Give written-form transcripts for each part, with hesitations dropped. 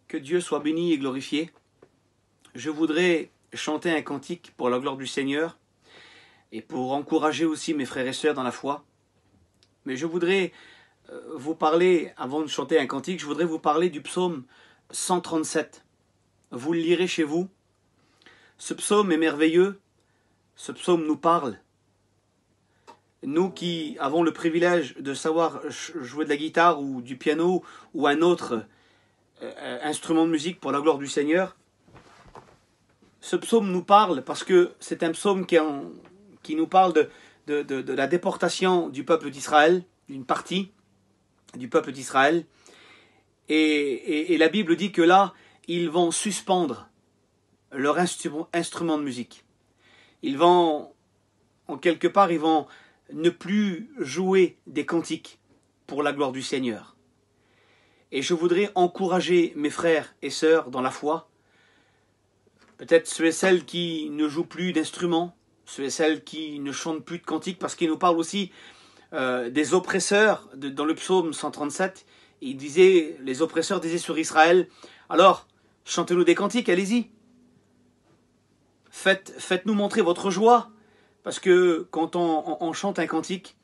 Que Dieu soit béni et glorifié. Je voudrais chanter un cantique pour la gloire du Seigneur et pour encourager aussi mes frères et sœurs dans la foi. Mais je voudrais vous parler, avant de chanter un cantique, je voudrais vous parler du psaume 137. Vous le lirez chez vous. Ce psaume est merveilleux. Ce psaume nous parle. Nous qui avons le privilège de savoir jouer de la guitare ou du piano ou un autre instrument de musique pour la gloire du Seigneur, ce psaume nous parle parce que c'est un psaume qui nous parle de la déportation du peuple d'Israël, d'une partie du peuple d'Israël. Et la Bible dit que là, ils vont suspendre leur instrument de musique. Ils vont, en quelque part, ils vont ne plus jouer des cantiques pour la gloire du Seigneur. Et je voudrais encourager mes frères et sœurs dans la foi, peut-être ceux et celles qui ne jouent plus d'instruments, ceux et celles qui ne chantent plus de cantiques, parce qu'il nous parle aussi des oppresseurs. Dans le psaume 137, les oppresseurs disaient sur Israël, alors chantez-nous des cantiques, allez-y. Faites-nous montrer votre joie, parce que quand on chante un cantique,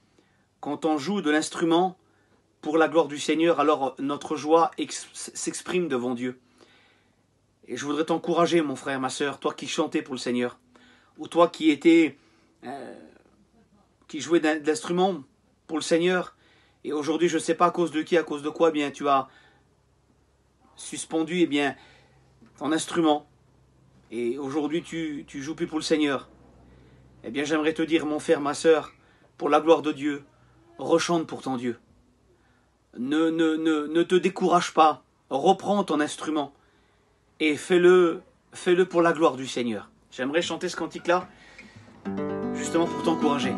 quand on joue de l'instrument pour la gloire du Seigneur, alors notre joie s'exprime devant Dieu. Et je voudrais t'encourager, mon frère, ma sœur, toi qui chantais pour le Seigneur, ou toi qui jouais de l'instrument pour le Seigneur, et aujourd'hui, je ne sais pas à cause de qui, à cause de quoi, bien tu as suspendu ton instrument, et aujourd'hui tu joues plus pour le Seigneur. Eh bien, j'aimerais te dire, mon frère, ma sœur, pour la gloire de Dieu, rechante pour ton Dieu. Ne te décourage pas, reprends ton instrument et fais-le pour la gloire du Seigneur. J'aimerais chanter ce cantique-là, justement pour t'encourager.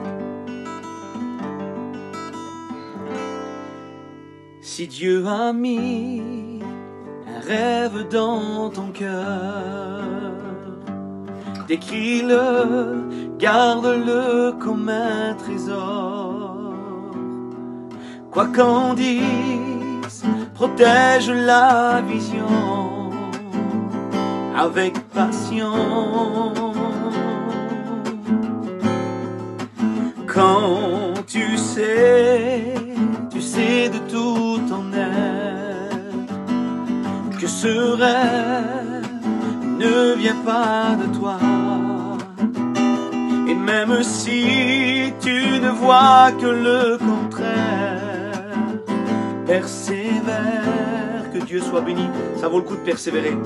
Si Dieu a mis un rêve dans ton cœur, décris-le, garde-le comme un trésor. Quoi qu'en dise, protège la vision avec passion. Quand tu sais de tout ton être que ce rêve ne vient pas de toi. Et même si tu ne vois que le contraire, persévère, que Dieu soit béni. Ça vaut le coup de persévérer.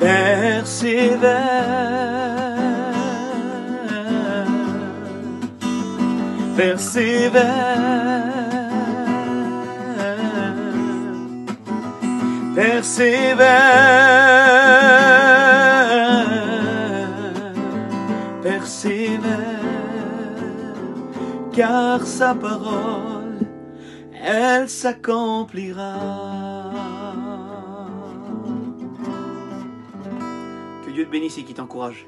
Persévère, persévère, persévère, persévère, car sa parole, elle s'accomplira. Que Dieu te bénisse et qu'il t'encourage.